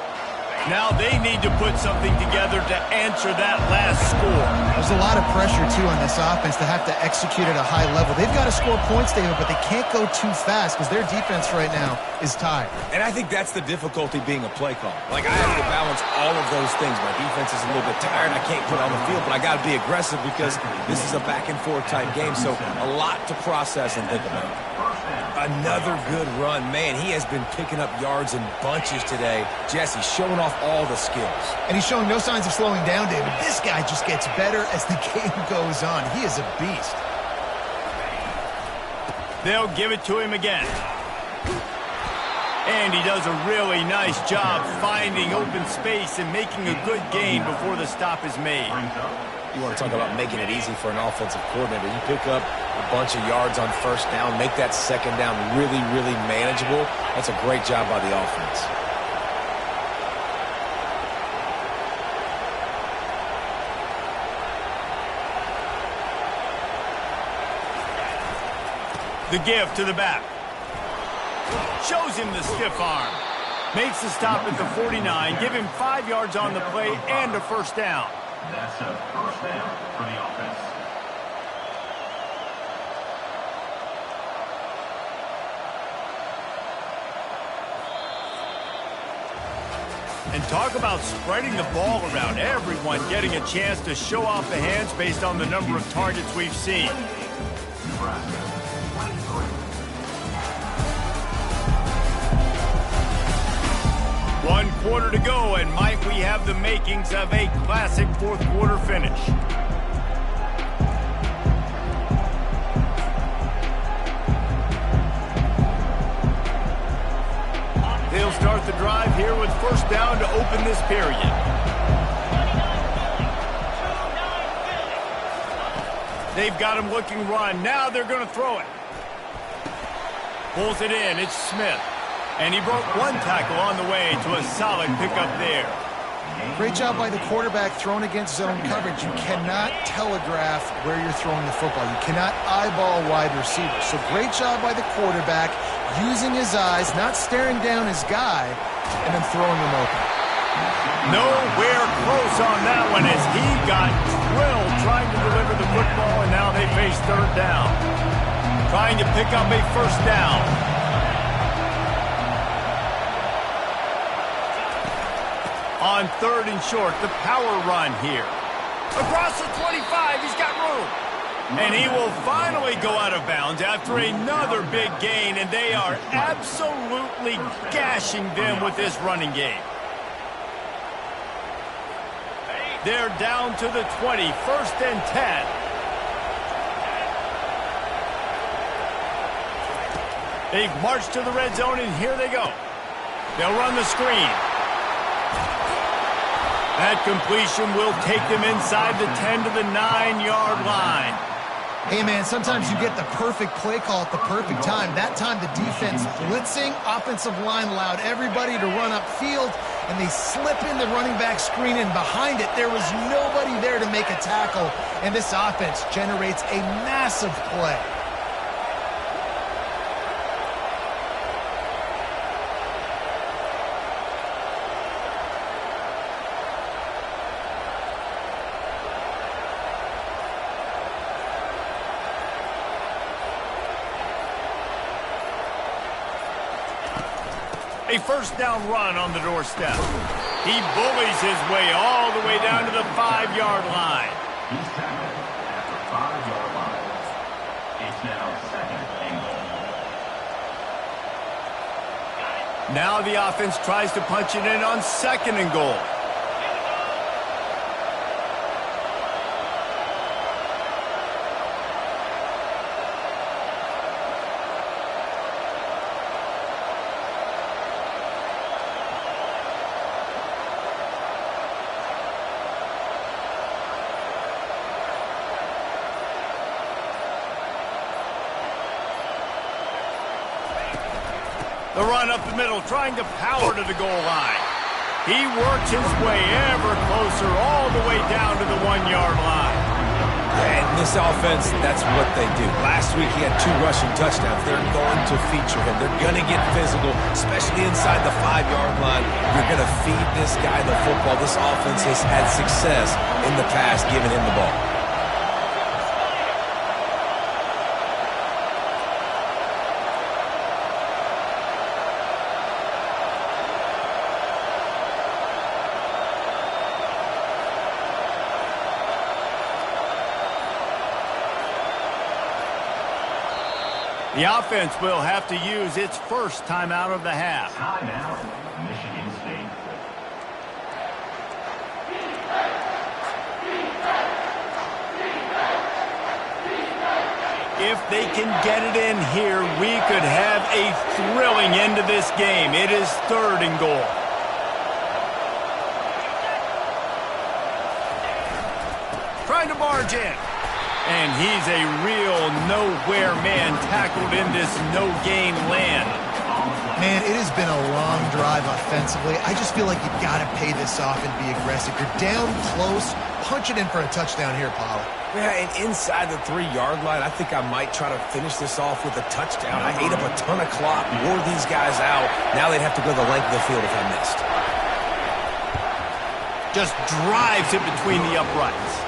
Now they need to put something together to answer that last score. There's a lot of pressure, too, on this offense to have to execute at a high level. They've got to score points, David, but they can't go too fast because their defense right now is tired. And I think that's the difficulty being a play call. Like, I have to balance all of those things. My defense is a little bit tired. I can't put it on the field, but I got to be aggressive because this is a back-and-forth type game, so a lot to process and think about. Another good run. Man, he has been picking up yards in bunches today. Jesse showing off all the skills. And he's showing no signs of slowing down, David. This guy just gets better as the game goes on. He is a beast. They'll give it to him again. And he does a really nice job finding open space and making a good gain before the stop is made. You want to talk about making it easy for an offensive coordinator. You pick up a bunch of yards on first down, make that second down really, really manageable. That's a great job by the offense. The give to the back. Shows him the stiff arm. Makes the stop at the 49. Give him 5 yards on the play and a first down. That's a first down for the offense. And talk about spreading the ball around. Everyone getting a chance to show off the hands based on the number of targets we've seen. Nebraska, 23. 1 quarter to go, and might we have the makings of a classic fourth quarter finish. They'll start the drive here with first down to open this period. They've got him looking run. Now they're going to throw it. Pulls it in. It's Smith. And he broke 1 tackle on the way to a solid pickup there. Great job by the quarterback throwing against zone coverage. You cannot telegraph where you're throwing the football. You cannot eyeball wide receivers. So great job by the quarterback using his eyes, not staring down his guy, and then throwing him open. Nowhere close on that one as he got drilled trying to deliver the football, and now they face third down. Trying to pick up a first down. On third and short, the power run here. Across the 25, he's got room. And he will finally go out of bounds after another big gain, and they are absolutely gashing them with this running game. They're down to the 20, first and 10. They've marched to the red zone, and here they go. They'll run the screen. That completion will take them inside the 10 to the 9-yard line. Hey, man, sometimes you get the perfect play call at the perfect time. That time the defense blitzing, offensive line allowed everybody to run upfield, and they slip in the running back screen, and behind it there was nobody there to make a tackle, and this offense generates a massive play. A first down run on the doorstep. He bullies his way all the way down to the 5-yard line. He's tackled at the 5-yard line. It's now 2nd and goal. Now the offense tries to punch it in on 2nd and goal. The run up the middle, trying to power to the goal line. He works his way ever closer all the way down to the 1-yard line. And this offense, that's what they do. Last week he had 2 rushing touchdowns. They're going to feature him. They're going to get physical, especially inside the 5-yard line. You're going to feed this guy the football. This offense has had success in the past giving him the ball. The offense will have to use its first timeout of the half. Timeout, Michigan State. If they can get it in here, we could have a thrilling end to this game. It is 3rd and goal. Trying to barge in. And he's a real nowhere man tackled in this no-gain land. Man, it has been a long drive offensively. I just feel like you've got to pay this off and be aggressive. You're down close. Punch it in for a touchdown here, Paul. Yeah, and inside the 3-yard line, I think I might try to finish this off with a touchdown. I ate up a ton of clock, wore these guys out. Now they'd have to go the length of the field if I missed. Just drives it between the uprights.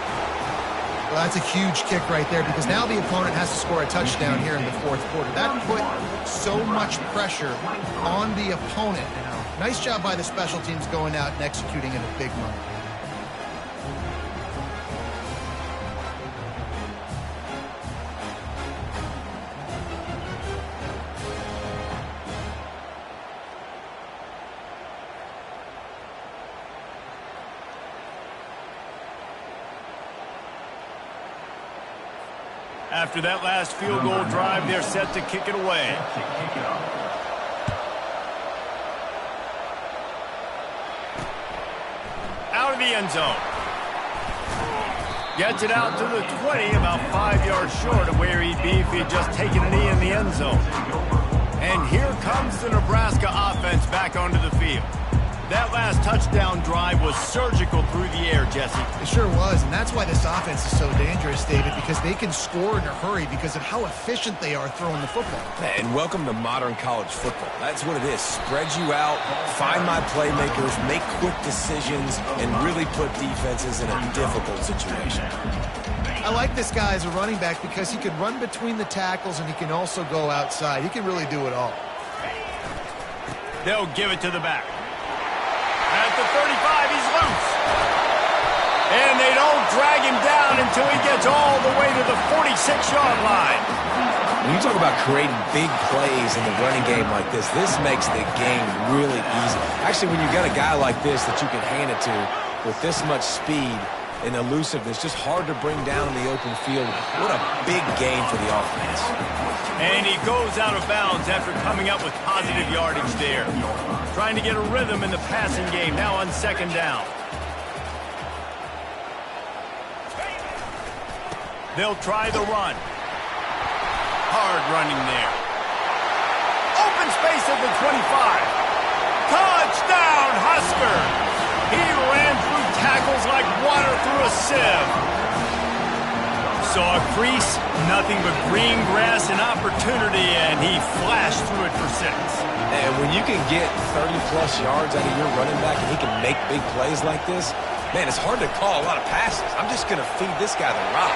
Well, that's a huge kick right there because now the opponent has to score a touchdown here in the 4th quarter. That put so much pressure on the opponent. Nice job by the special teams going out and executing in a big moment. After that last field goal drive, they're set to kick it away. Out of the end zone. Gets it out to the 20, about 5 yards short of where he'd be if he'd just taken a knee in the end zone. And here comes the Nebraska offense back onto the field. That last touchdown drive was surgical through the air, Jesse. It sure was, and that's why this offense is so dangerous, David, because they can score in a hurry because of how efficient they are throwing the football. And welcome to modern college football. That's what it is. Spread you out, find my playmakers, make quick decisions, and really put defenses in a difficult situation. I like this guy as a running back because he can run between the tackles and he can also go outside. He can really do it all. They'll give it to the back. At the 35, he's loose. And they don't drag him down until he gets all the way to the 46-yard line. When you talk about creating big plays in the running game like this makes the game really easy. Actually, when you got a guy like this that you can hand it to with this much speed and elusiveness, just hard to bring down in the open field. What a big game for the offense. And he goes out of bounds after coming up with positive yardage there. Trying to get a rhythm in the passing game, now on 2nd down. They'll try the run. Hard running there. Open space at the 25. Touchdown, Husker! He ran through tackles like water through a sieve. Saw a crease, nothing but green grass and opportunity, and he flashed through it for 6. And when you can get 30-plus yards out of your running back and he can make big plays like this, man, it's hard to call a lot of passes. I'm just going to feed this guy the rock.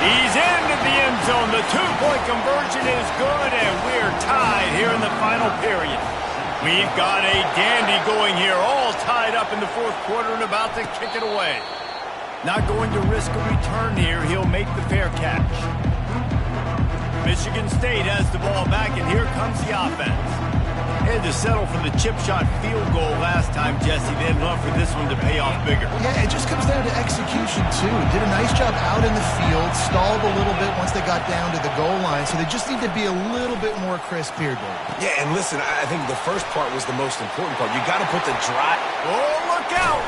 He's into the end zone. The two-point conversion is good, and we're tied here in the final period. We've got a dandy going here, all tied up in the fourth quarter and about to kick it away. Not going to risk a return here. He'll make the fair catch. Michigan State has the ball back, and here comes the offense. Had to settle for the chip shot field goal last time, Jesse. They'd love for this one to pay off bigger. Yeah, it just comes down to execution, too. Did a nice job out in the field, stalled a little bit once they got down to the goal line, so they just need to be a little bit more crisp here, Dave. Yeah, and listen, I think the first part was the most important part. You got to put the drive. Oh, look out!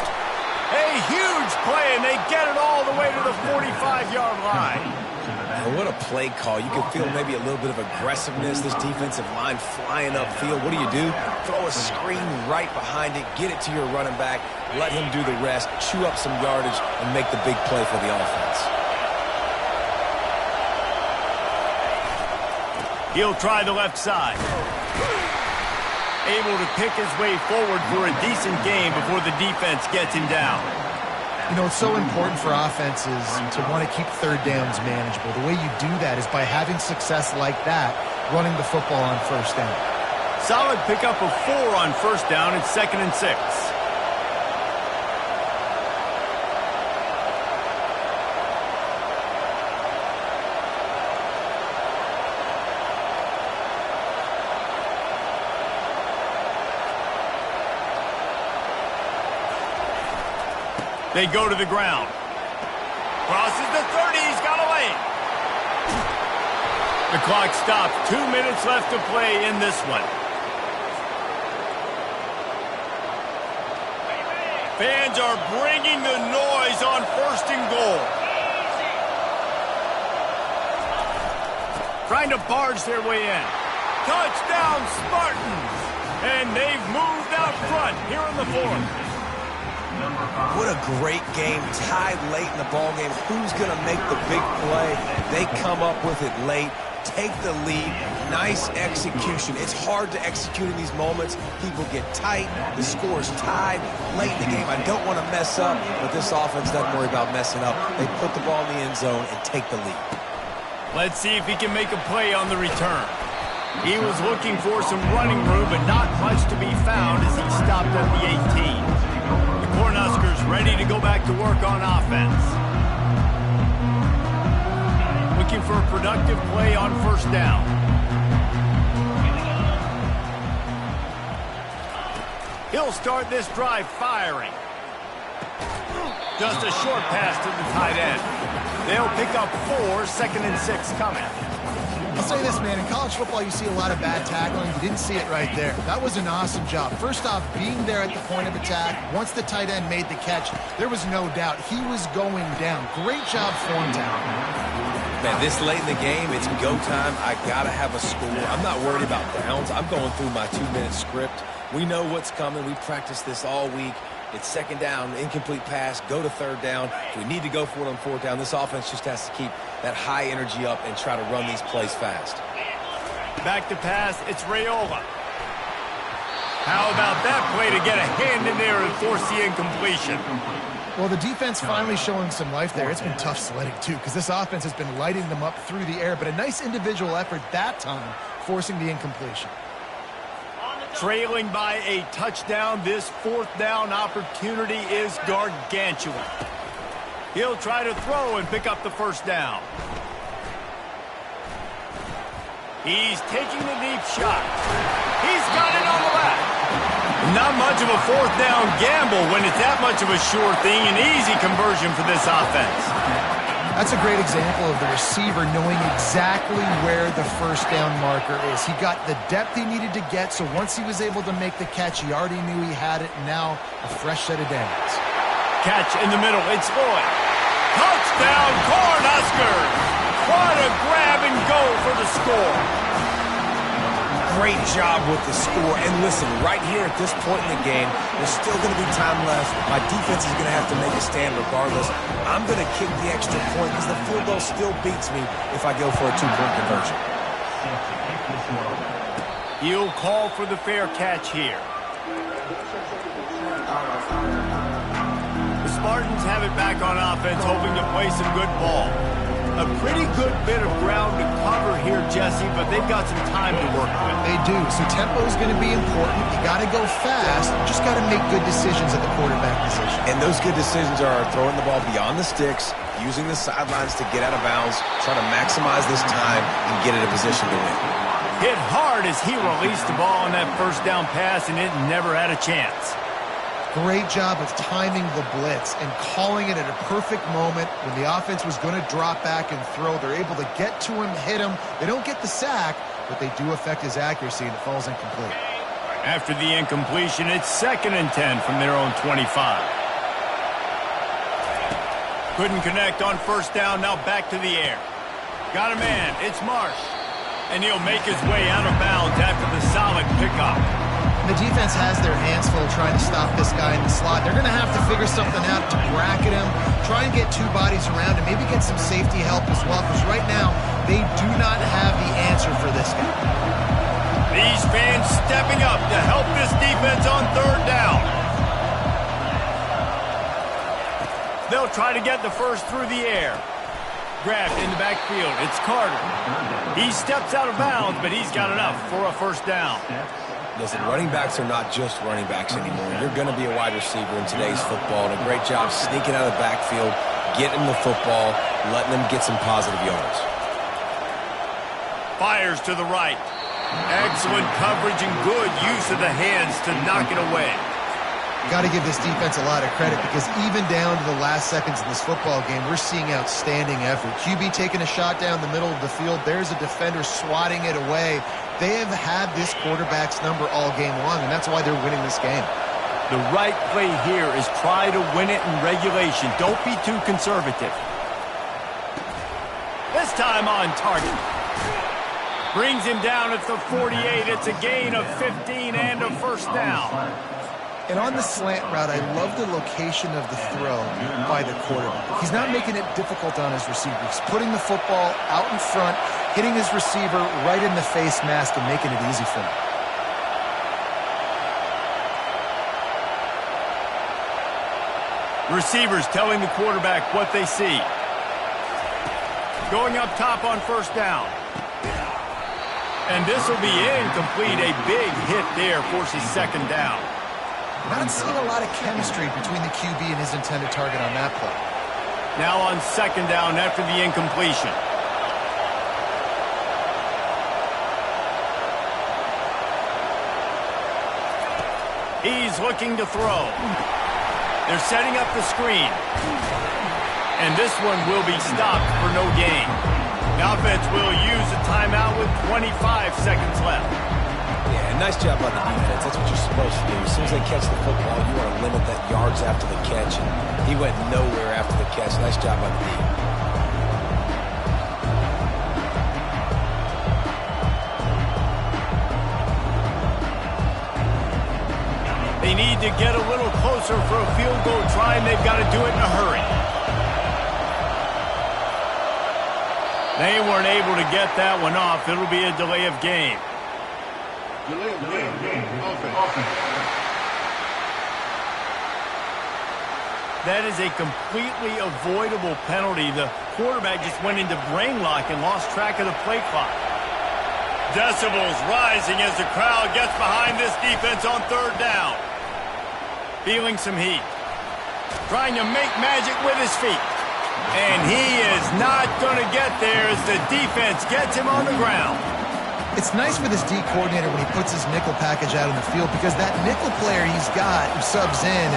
A huge play, and they get it all the way to the 45-yard line. And what a play call. You can feel maybe a little bit of aggressiveness, this defensive line flying upfield. What do? Throw a screen right behind it, get it to your running back, let him do the rest, chew up some yardage, and make the big play for the offense. He'll try the left side. Able to pick his way forward for a decent game before the defense gets him down. You know, it's so important for offenses to want to keep third downs manageable. The way you do that is by having success like that, running the football on first down. Solid pickup of 4 on first down. It's 2nd and 6. They go to the ground. Crosses the 30. He's got a lane. The clock stops. 2 minutes left to play in this one. Fans are bringing the noise on 1st and goal. Trying to barge their way in. Touchdown, Spartans! And they've moved out front here in the 4th. What a great game, tied late in the ball game. Who's going to make the big play? They come up with it late, take the lead. Nice execution. It's hard to execute in these moments. People get tight. The score's tied late in the game. I don't want to mess up, but this offense doesn't worry about messing up. They put the ball in the end zone and take the lead. Let's see if he can make a play on the return. He was looking for some running room, but not much to be found as he stopped at the 18. Cornhuskers ready to go back to work on offense. Looking for a productive play on first down. He'll start this drive firing. Just a short pass to the tight end. They'll pick up 4, 2nd and 6 coming. I'll say this, man, in college football you see a lot of bad tackling. You didn't see it right there. That was an awesome job. First off, being there at the point of attack. Once the tight end made the catch, there was no doubt he was going down. Great job form down. Man, this late in the game, it's go time. I got to have a score. I'm not worried about downs. I'm going through my 2-minute script. We know what's coming. We practiced this all week. It's 2nd down, incomplete pass, go to 3rd down. If we need to go for it on 4th down, this offense just has to keep that high energy up and try to run these plays fast. Back to pass, it's Raiola. How about that play to get a hand in there and force the incompletion? Well, the defense finally showing some life there. It's been tough sledding, too, because this offense has been lighting them up through the air, but a nice individual effort that time, forcing the incompletion. Trailing by a touchdown, this 4th down opportunity is gargantuan. He'll try to throw and pick up the first down. He's taking the deep shot. He's got it on the left. Not much of a 4th down gamble when it's that much of a sure thing. An easy conversion for this offense. That's a great example of the receiver knowing exactly where the first down marker is. He got the depth he needed to get, so once he was able to make the catch, he already knew he had it, and now a fresh set of downs. Catch in the middle. It's Lloyd. Touchdown, Cornhuskers! What a grab and go for the score. Great job with the score. And listen, right here at this point in the game, there's still going to be time left. My defense is going to have to make a stand regardless. I'm going to kick the extra point because the field goal still beats me if I go for a two-point conversion. He'll call for the fair catch here. The Spartans have it back on offense, hoping to play some good ball. A pretty good bit of ground to cover here, Jesse, but they've got some time to work with. They do. So tempo is going to be important. You got to go fast. You just got to make good decisions at the quarterback position. And those good decisions are throwing the ball beyond the sticks, using the sidelines to get out of bounds, trying to maximize this time and get in a position to win. Hit hard as he released the ball on that first down pass, and it never had a chance. Great job of timing the blitz and calling it at a perfect moment when the offense was going to drop back and throw. They're able to get to him, hit him. They don't get the sack, but they do affect his accuracy, and it falls incomplete. After the incompletion, it's 2nd and 10 from their own 25. Couldn't connect on first down, now back to the air. Got a man, it's Marsh. And he'll make his way out of bounds after the solid pickup. The defense has their hands full trying to stop this guy in the slot. They're going to have to figure something out to bracket him, try and get two bodies around him, maybe get some safety help as well, because right now they do not have the answer for this guy. These fans stepping up to help this defense on third down. They'll try to get the first through the air. Grabbed in the backfield. It's Carter. He steps out of bounds, but he's got enough for a first down. Listen, running backs are not just running backs anymore. You're going to be a wide receiver in today's football, and a great job sneaking out of the backfield, getting the football, letting them get some positive yards. Fires to the right. Excellent coverage and good use of the hands to knock it away. Got to give this defense a lot of credit because even down to the last seconds in this football game, we're seeing outstanding effort. QB taking a shot down the middle of the field. There's a defender swatting it away. They have had this quarterback's number all game long, and that's why they're winning this game. The right play here is try to win it in regulation. Don't be too conservative. This time on target. Brings him down at the 48. It's a gain of 15 and a first down. And on the slant route, I love the location of the throw by the quarterback. He's not making it difficult on his receiver. He's putting the football out in front, hitting his receiver right in the face mask and making it easy for him. Receivers telling the quarterback what they see. Going up top on first down. And this will be incomplete. A big hit there forces second down. Not seeing a lot of chemistry between the QB and his intended target on that play. Now on second down after the incompletion. He's looking to throw. They're setting up the screen. And this one will be stopped for no gain. The offense will use a timeout with 25 seconds left. Yeah, nice job by the defense. That's what you're supposed to do. As soon as they catch the football, you want to limit that yards after the catch. And he went nowhere after the catch. Nice job by the defense. They need to get a little closer for a field goal try, and they've got to do it in a hurry. They weren't able to get that one off. It'll be a delay of game. Delay of game. Offense. That is a completely avoidable penalty. The quarterback just went into brain lock and lost track of the play clock. Decibels rising as the crowd gets behind this defense on third down. Feeling some heat. Trying to make magic with his feet. And he is not going to get there as the defense gets him on the ground. It's nice for this D coordinator when he puts his nickel package out in the field because that nickel player he's got who subs in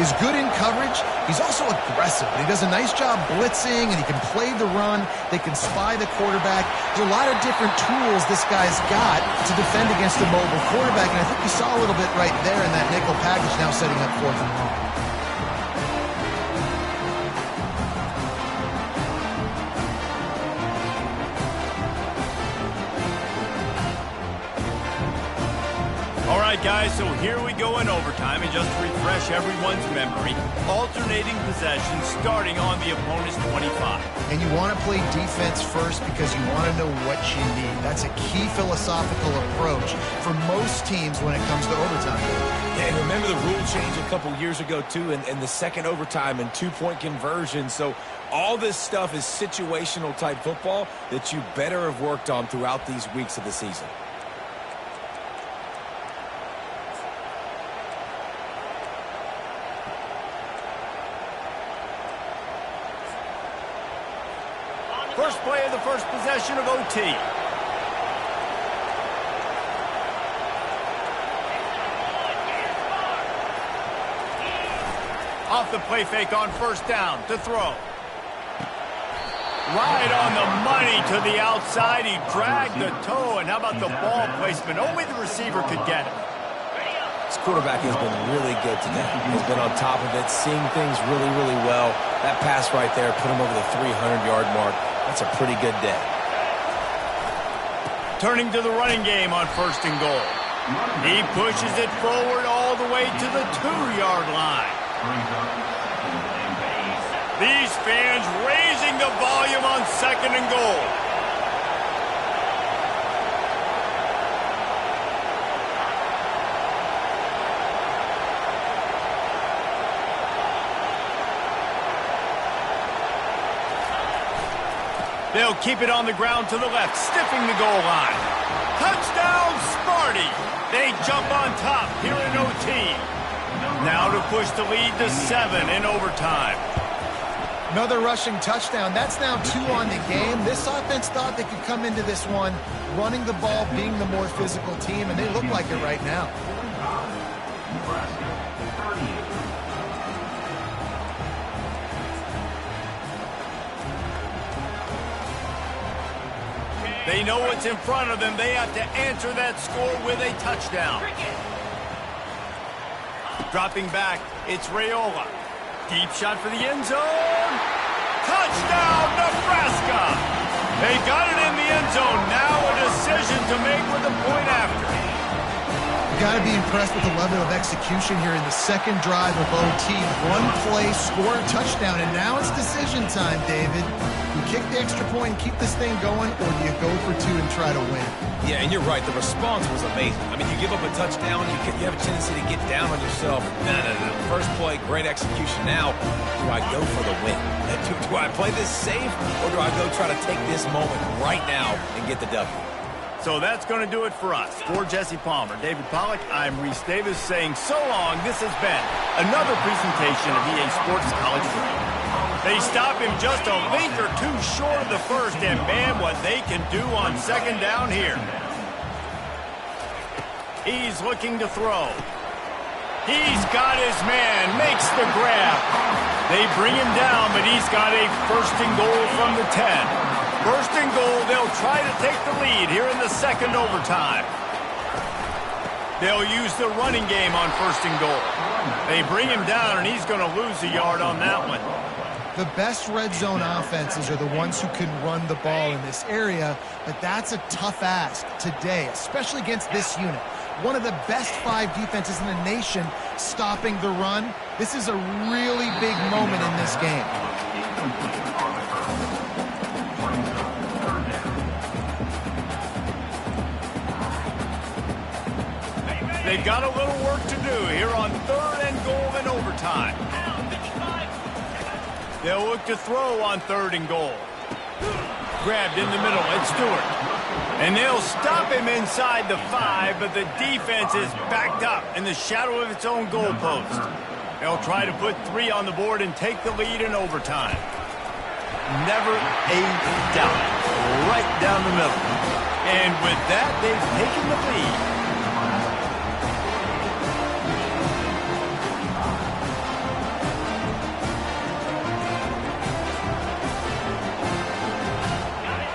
is good in coverage. He's also aggressive. And he does a nice job blitzing, and he can play the run. They can spy the quarterback. There's a lot of different tools this guy's got to defend against a mobile quarterback, and I think we saw a little bit right there in that nickel package now setting up fourth and long. right, guys, so here we go in overtime, and just to refresh everyone's memory, alternating possession starting on the opponent's 25. And you want to play defense first because you want to know what you need. That's a key philosophical approach for most teams when it comes to overtime. Yeah, and remember the rule change a couple years ago, too, and the second overtime and two-point conversion. So all this stuff is situational type football that you better have worked on throughout these weeks of the season. First play of the first possession of OT. Off the play fake on first down to throw. Right on the money to the outside. He dragged the toe, and how about the ball placement? Only the receiver could get it. This quarterback has been really good today. He's been on top of it, seeing things really, really well. That pass right there put him over the 300-yard mark. That's a pretty good day. Turning to the running game on first and goal. He pushes it forward all the way to the 2-yard line. These fans raising the volume on second and goal. They'll keep it on the ground to the left, stiffing the goal line. Touchdown, Sparty! They jump on top here in OT. Now to push the lead to 7 in overtime. Another rushing touchdown. That's now 2 on the game. This offense thought they could come into this one running the ball, being the more physical team, and they look like it right now. Nebraska, 38. They know what's in front of them. They have to answer that score with a touchdown. Dropping back, it's Raiola. Deep shot for the end zone. Touchdown, Nebraska! They got it in the end zone. Now a decision to make with a point after. Got to be impressed with the level of execution here in the second drive of OT. One play, score a touchdown, and now it's decision time, David. You kick the extra point and keep this thing going, or do you go for 2 and try to win? Yeah, and you're right. The response was amazing. I mean, you give up a touchdown, you have a tendency to get down on yourself. No. First play, great execution. Now, do I go for the win? Do I play this safe, or do I go try to take this moment right now and get the W? So that's going to do it for us. For Jesse Palmer, David Pollack, I'm Reese Davis saying so long. This has been another presentation of EA Sports College Football. They stop him just a length or 2 short of the first, and man, what they can do on second down here. He's looking to throw. He's got his man, makes the grab. They bring him down, but he's got a first and goal from the 10. First and goal, they'll try to take the lead here in the second overtime. They'll use the running game on first and goal. They bring him down, and he's going to lose a yard on that one. The best red zone offenses are the ones who can run the ball in this area, but that's a tough ask today, especially against this unit. One of the best 5 defenses in the nation stopping the run. This is a really big moment in this game. They've got a little work to do here on third and goal in overtime. They'll look to throw on third and goal. Grabbed in the middle, it's Stewart. And they'll stop him inside the 5, but the defense is backed up in the shadow of its own goalpost. They'll try to put 3 on the board and take the lead in overtime. Never a doubt. Right down the middle. And with that, they've taken the lead.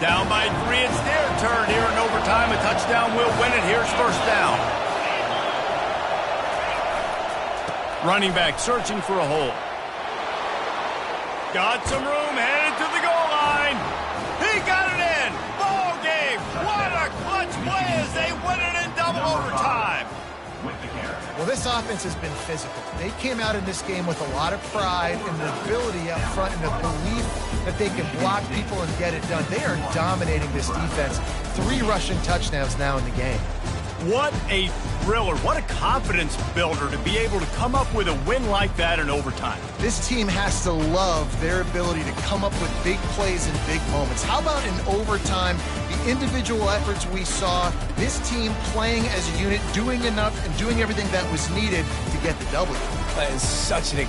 Down by 3, it's their turn here in overtime. A touchdown will win it. Here's first down. Running back searching for a hole. Got some room, headed to the goal line. He got it in. Ball game. What a clutch play as they win it in double overtime. this offense has been physical. They came out in this game with a lot of pride and the ability up front and the belief that they can block people and get it done. They are dominating this defense. 3 rushing touchdowns now in the game. What a thriller. What a confidence builder to be able to come up with a win like that in overtime. This team has to love their ability to come up with big plays in big moments. How about in overtime, the individual efforts we saw, this team playing as a unit, doing enough and doing everything that was needed to get the W. That is such an